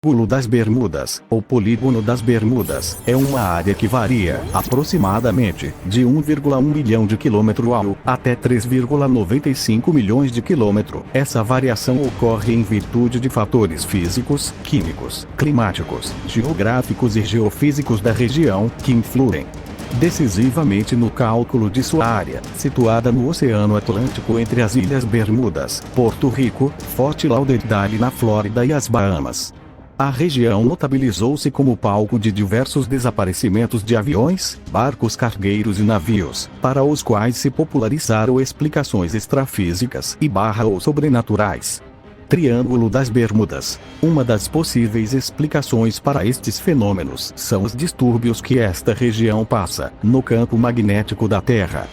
Triângulo das Bermudas, ou Polígono das Bermudas, é uma área que varia, aproximadamente, de 1,1 milhão de quilômetro até 3,95 milhões de quilômetro. Essa variação ocorre em virtude de fatores físicos, químicos, climáticos, geográficos e geofísicos da região, que influem decisivamente no cálculo de sua área, situada no Oceano Atlântico entre as Ilhas Bermudas, Porto Rico, Fort Lauderdale na Flórida e as Bahamas. A região notabilizou-se como palco de diversos desaparecimentos de aviões, barcos cargueiros e navios, para os quais se popularizaram explicações extrafísicas ou sobrenaturais. Triângulo das Bermudas. Uma das possíveis explicações para estes fenômenos são os distúrbios que esta região passa no campo magnético da Terra.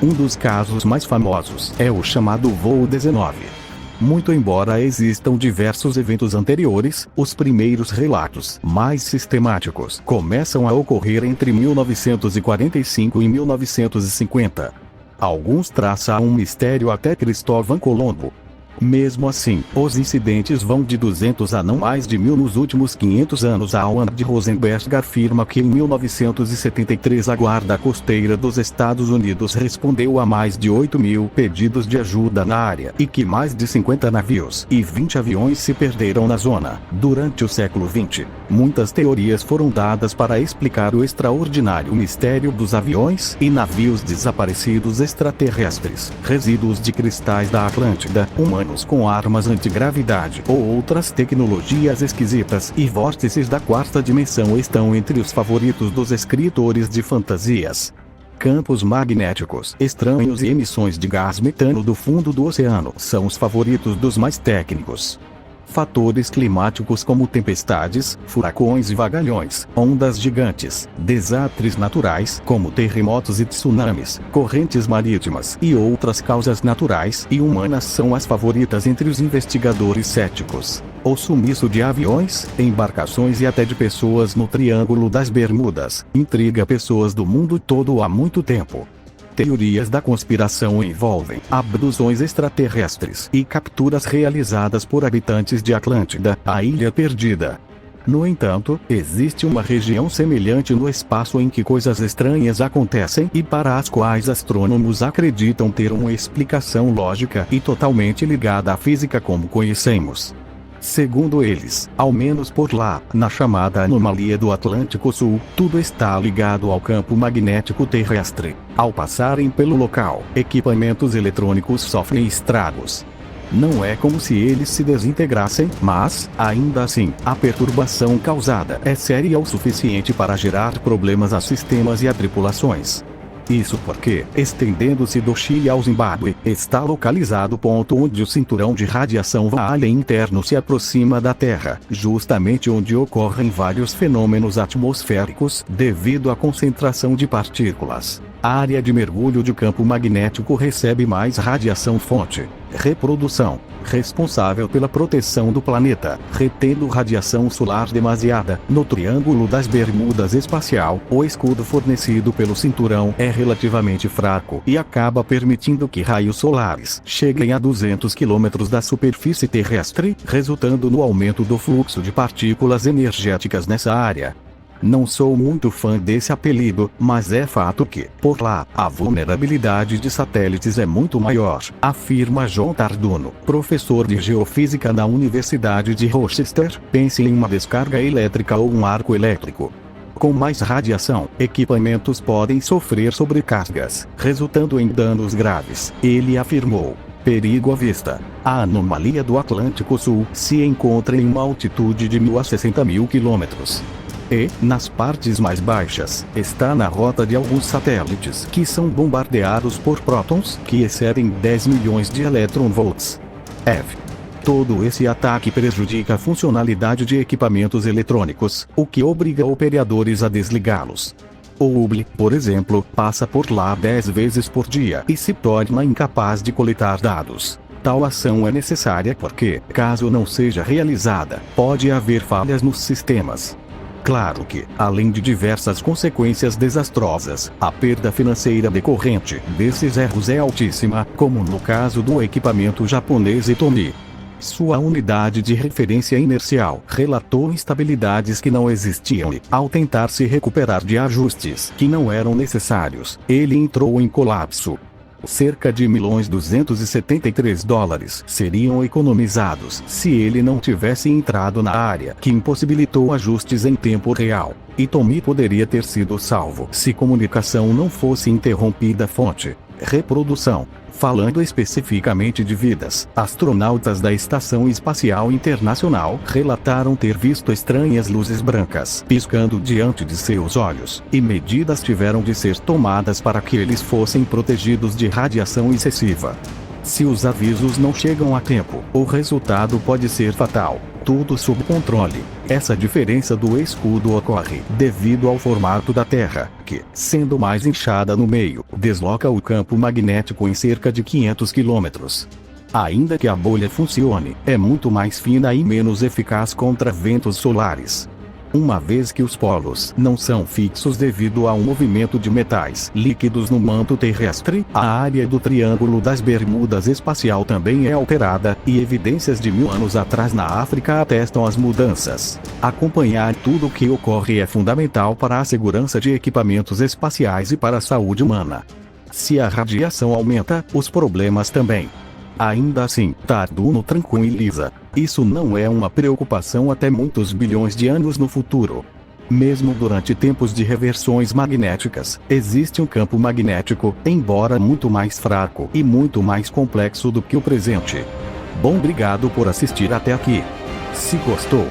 Um dos casos mais famosos é o chamado Voo 19. Muito embora existam diversos eventos anteriores, os primeiros relatos, mais sistemáticos, começam a ocorrer entre 1945 e 1950. Alguns traçam um mistério até Cristóvão Colombo. Mesmo assim, os incidentes vão de 200 a não mais de 1000 nos últimos 500 anos. A ONU de Rosenberg afirma que em 1973 a Guarda Costeira dos Estados Unidos respondeu a mais de 8.000 pedidos de ajuda na área e que mais de 50 navios e 20 aviões se perderam na zona. Durante o século XX, muitas teorias foram dadas para explicar o extraordinário mistério dos aviões e navios desaparecidos extraterrestres, resíduos de cristais da Atlântida, humanos com armas antigravidade ou outras tecnologias esquisitas e vórtices da quarta dimensão estão entre os favoritos dos escritores de fantasias. Campos magnéticos estranhos e emissões de gás metano do fundo do oceano são os favoritos dos mais técnicos. Fatores climáticos como tempestades, furacões e vagalhões, ondas gigantes, desastres naturais como terremotos e tsunamis, correntes marítimas e outras causas naturais e humanas são as favoritas entre os investigadores céticos. O sumiço de aviões, embarcações e até de pessoas no Triângulo das Bermudas intriga pessoas do mundo todo há muito tempo. Teorias da conspiração envolvem abduções extraterrestres e capturas realizadas por habitantes de Atlântida, a Ilha Perdida. No entanto, existe uma região semelhante no espaço em que coisas estranhas acontecem e para as quais astrônomos acreditam ter uma explicação lógica e totalmente ligada à física como conhecemos. Segundo eles, ao menos por lá, na chamada anomalia do Atlântico Sul, tudo está ligado ao campo magnético terrestre. Ao passarem pelo local, equipamentos eletrônicos sofrem estragos. Não é como se eles se desintegrassem, mas, ainda assim, a perturbação causada é séria o suficiente para gerar problemas a sistemas e a tripulações. Isso porque, estendendo-se do Chile ao Zimbábue, está localizado o ponto onde o cinturão de radiação Vale interno se aproxima da Terra, justamente onde ocorrem vários fenômenos atmosféricos, devido à concentração de partículas. A área de mergulho de campo magnético recebe mais radiação fonte. Reprodução. Responsável pela proteção do planeta, retendo radiação solar demasiada. No Triângulo das Bermudas espacial, o escudo fornecido pelo cinturão é relativamente fraco e acaba permitindo que raios solares cheguem a 200 km da superfície terrestre, resultando no aumento do fluxo de partículas energéticas nessa área. Não sou muito fã desse apelido, mas é fato que, por lá, a vulnerabilidade de satélites é muito maior, afirma John Tarduno, professor de geofísica na Universidade de Rochester. Pense em uma descarga elétrica ou um arco elétrico. Com mais radiação, equipamentos podem sofrer sobrecargas, resultando em danos graves, ele afirmou. Perigo à vista. A anomalia do Atlântico Sul se encontra em uma altitude de 1.000 a 60.000 quilômetros. E, nas partes mais baixas, está na rota de alguns satélites que são bombardeados por prótons que excedem 10 milhões de electronvolts. Todo esse ataque prejudica a funcionalidade de equipamentos eletrônicos, o que obriga operadores a desligá-los. O Hubble, por exemplo, passa por lá 10 vezes por dia e se torna incapaz de coletar dados. Tal ação é necessária porque, caso não seja realizada, pode haver falhas nos sistemas. Claro que, além de diversas consequências desastrosas, a perda financeira decorrente desses erros é altíssima, como no caso do equipamento japonês Hitomi. Sua unidade de referência inercial relatou instabilidades que não existiam e, ao tentar se recuperar de ajustes que não eram necessários, ele entrou em colapso. Cerca de $1.273 seriam economizados se ele não tivesse entrado na área que impossibilitou ajustes em tempo real. E Tommy poderia ter sido salvo se comunicação não fosse interrompida. Fonte: reprodução. Falando especificamente de vidas, astronautas da Estação Espacial Internacional relataram ter visto estranhas luzes brancas piscando diante de seus olhos, e medidas tiveram de ser tomadas para que eles fossem protegidos de radiação excessiva. Se os avisos não chegam a tempo, o resultado pode ser fatal. Tudo sob controle. Essa diferença do escudo ocorre devido ao formato da Terra, que, sendo mais inchada no meio, desloca o campo magnético em cerca de 500 quilômetros. Ainda que a bolha funcione, é muito mais fina e menos eficaz contra ventos solares. Uma vez que os polos não são fixos devido ao movimento de metais líquidos no manto terrestre, a área do Triângulo das Bermudas espacial também é alterada, e evidências de 1000 anos atrás na África atestam as mudanças. Acompanhar tudo o que ocorre é fundamental para a segurança de equipamentos espaciais e para a saúde humana. Se a radiação aumenta, os problemas também. Ainda assim, Tarduno tranquiliza: isso não é uma preocupação até muitos bilhões de anos no futuro. Mesmo durante tempos de reversões magnéticas, existe um campo magnético, embora muito mais fraco e muito mais complexo do que o presente. Bom, obrigado por assistir até aqui. Se gostou,